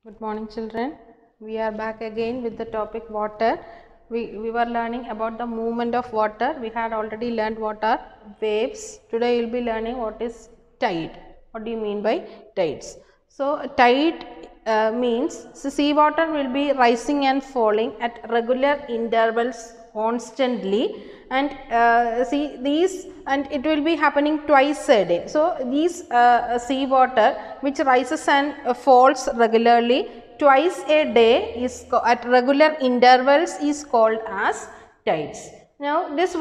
Good morning, children. We are back again with the topic water. We were learning about the movement of water. We had already learned what are waves. Today we will be learning what is tide. What do you mean by tides? So, tide means sea water will be rising and falling at regular intervals constantly, and see these, and it will be happening twice a day. So, these sea water which rises and falls regularly twice a day is at regular intervals is called as tides. Now, this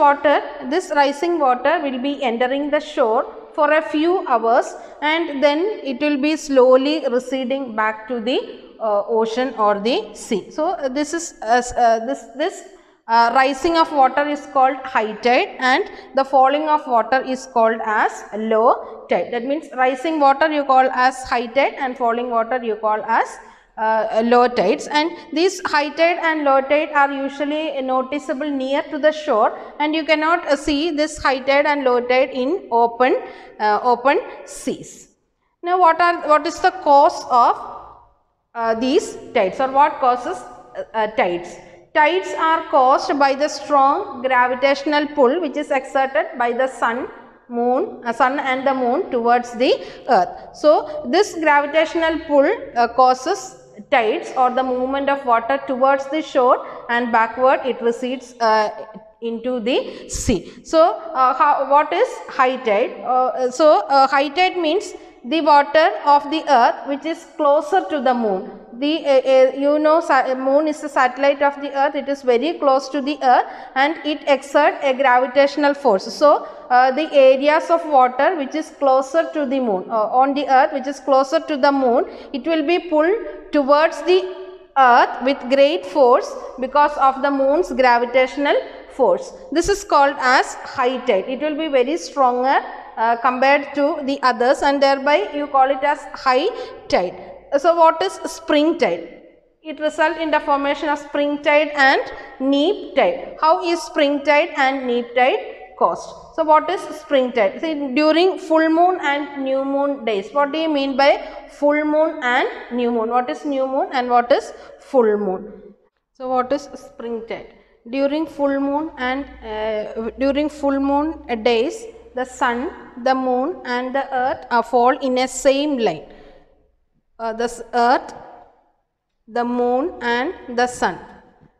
rising water will be entering the shore for a few hours, and then it will be slowly receding back to the ocean or the sea. So, this is rising of water is called high tide, and the falling of water is called as low tide. That means rising water you call as high tide and falling water you call as low tides, and these high tide and low tide are usually noticeable near to the shore, and you cannot see this high tide and low tide in open seas. Now, what is the cause of these tides, or what causes tides? Tides are caused by the strong gravitational pull which is exerted by the sun and the moon towards the earth. So, this gravitational pull causes tides, or the movement of water towards the shore, and backward it recedes into the sea. So, what is high tide? High tide means the water of the earth which is closer to the moon. Moon is a satellite of the earth. It is very close to the earth, and it exerts a gravitational force. So, the areas of water which is closer to the moon, on the earth which is closer to the moon, it will be pulled towards the earth with great force because of the moon's gravitational force. This is called as high tide. It will be very stronger compared to the others, and thereby you call it as high tide. So, what is spring tide? It results in the formation of spring tide and neap tide. How is spring tide and neap tide caused? So, what is spring tide? See, during full moon and new moon days. What do you mean by full moon and new moon? What is new moon and what is full moon? So, what is spring tide? During full moon days, the sun, the moon and the earth fall in a same line. The earth, the moon and the sun.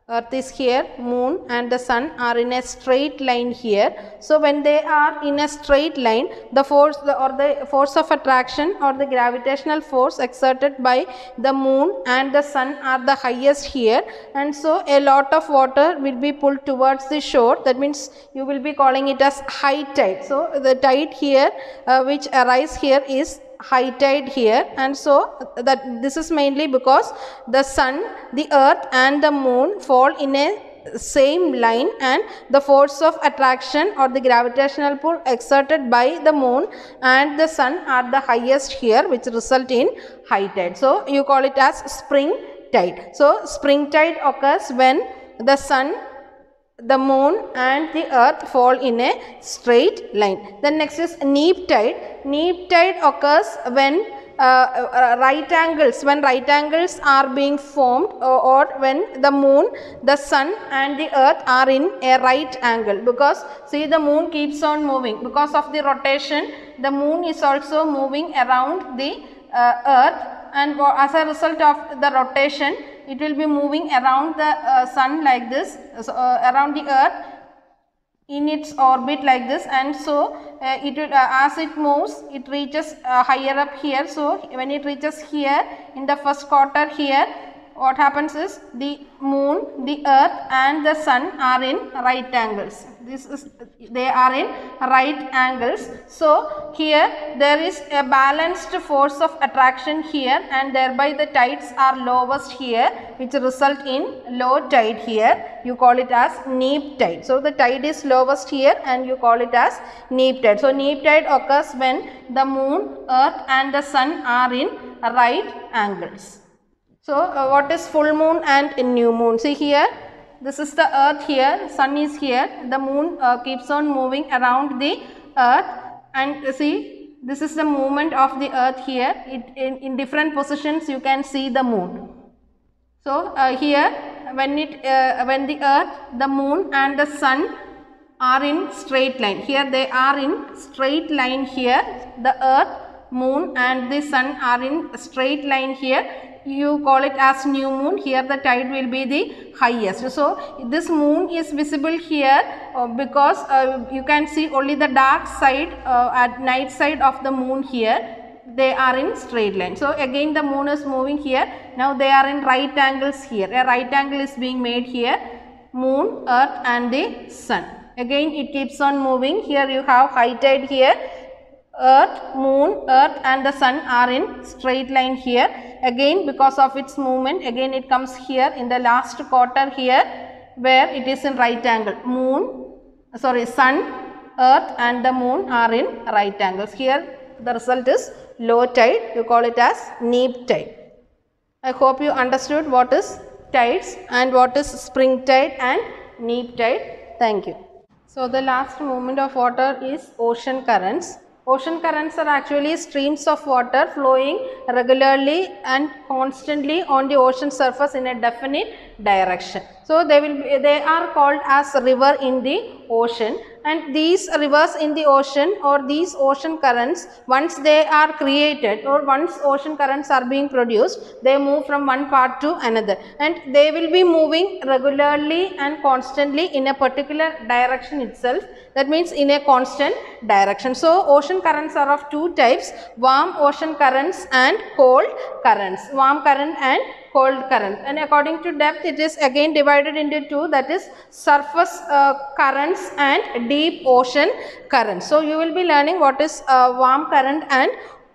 Earth is here, moon and the sun are in a straight line here. So, when they are in a straight line, the force of attraction or the gravitational force exerted by the moon and the sun are the highest here, and so a lot of water will be pulled towards the shore. That means you will be calling it as high tide. So, the tide here which arises here is high tide here, and so that this is mainly because the sun, the earth and the moon fall in a same line, and the force of attraction or the gravitational pull exerted by the moon and the sun are the highest here, which result in high tide. So, you call it as spring tide. So, spring tide occurs when the sun, the moon and the earth fall in a straight line. Then next is neap tide. Neap tide occurs when right angles are being formed, or when the moon, the sun and the earth are in a right angle, because see, the moon keeps on moving because of the rotation. The moon is also moving around the earth, and as a result of the rotation it will be moving around the sun like this, around the earth in its orbit like this, and so it will, as it moves, it reaches higher up here. So, when it reaches here in the first quarter here, what happens is the moon, the earth and the sun are in right angles. They are in right angles. So, here there is a balanced force of attraction here, and thereby the tides are lowest here, which result in low tide here. You call it as neap tide. So, the tide is lowest here and you call it as neap tide. So, neap tide occurs when the moon, earth and the sun are in right angles. So, what is full moon and new moon? See here, this is the earth here, sun is here, the moon keeps on moving around the earth, and see this is the movement of the earth here. In different positions you can see the moon. So here when the earth, the moon and the sun are in straight line. Here they are in straight line here. The earth, moon and the sun are in straight line here. You call it as new moon. Here the tide will be the highest. So this moon is visible here because you can see only the dark side at night side of the moon here. They are in straight line. So again the moon is moving here. Now they are in right angles here. A right angle is being made here. Moon, earth and the sun. Again it keeps on moving. Here you have high tide here. Earth, moon, earth and the sun are in straight line here. Again because of its movement, again it comes here in the last quarter here where it is in right angle. Sun, earth and the moon are in right angles. Here the result is low tide. You call it as neap tide. I hope you understood what is tides and what is spring tide and neap tide. Thank you. So the last movement of water is ocean currents. Ocean currents are actually streams of water flowing regularly and constantly on the ocean surface in a definite direction. So they are called as river in the ocean, and these rivers in the ocean or these ocean currents, once they are created or once ocean currents are being produced, they move from one part to another, and they will be moving regularly and constantly in a particular direction itself. That means in a constant direction. So ocean currents are of two types: warm ocean currents and cold currents. Warm current and cold current, and according to depth it is again divided into two, that is surface currents and deep ocean currents. So you will be learning what is warm current and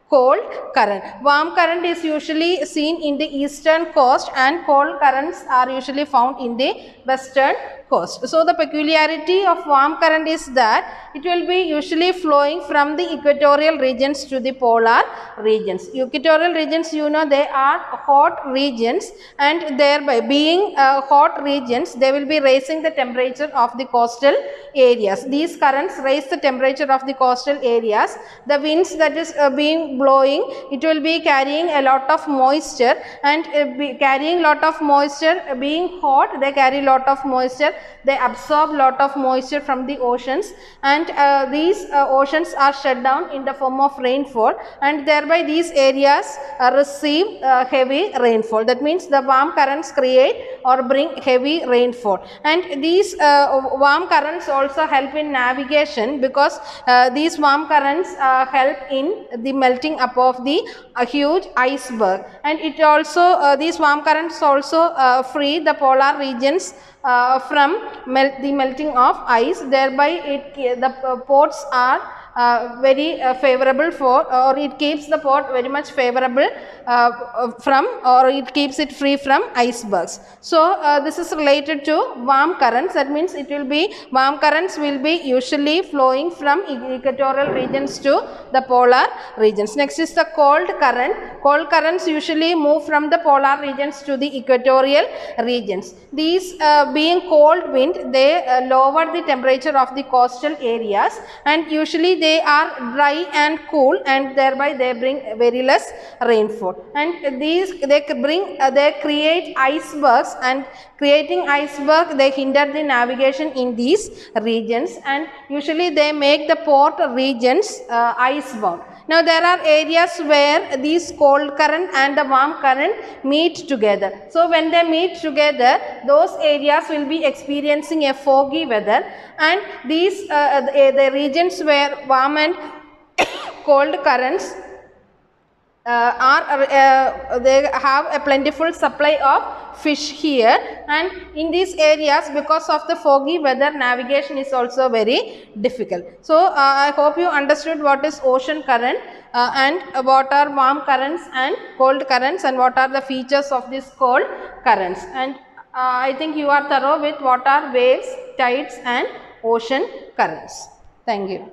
cold current. Warm current is usually seen in the eastern coast and cold currents are usually found in the western coast. So the peculiarity of warm current is that it will be usually flowing from the equatorial regions to the polar regions. Equatorial regions, you know, they are hot regions, and thereby being hot regions, they will be raising the temperature of the coastal areas. These currents raise the temperature of the coastal areas. The winds that is blowing, it will be carrying a lot of moisture, and carrying lot of moisture, being hot, they carry lot of moisture. They absorb lot of moisture from the oceans, and these oceans are shut down in the form of rainfall, and thereby these areas receive heavy rainfall. That means the warm currents create or bring heavy rainfall, and these warm currents also help in navigation, because these warm currents help in the melting up of the huge iceberg, and it also these warm currents also free the polar regions from the melting of ice. Thereby the ports are very favorable for, or it keeps the port very much favorable from, or it keeps it free from icebergs. So this is related to warm currents. That means it will be, warm currents will be usually flowing from equatorial regions to the polar regions. Next is the cold current. Cold currents usually move from the polar regions to the equatorial regions. These being cold wind, they lower the temperature of the coastal areas, and usually they are dry and cool, and thereby they bring very less rainfall. And these they create icebergs, and creating iceberg, they hinder the navigation in these regions, and usually they make the port regions icebound. Now there are areas where these cold current and the warm current meet together. So when they meet together, those areas will be experiencing a foggy weather, and these the regions where warm and cold currents they have a plentiful supply of fish here, and in these areas, because of the foggy weather, navigation is also very difficult. So I hope you understood what is ocean current and what are warm currents and cold currents, and what are the features of these cold currents, and I think you are thorough with what are waves, tides and ocean currents. Thank you.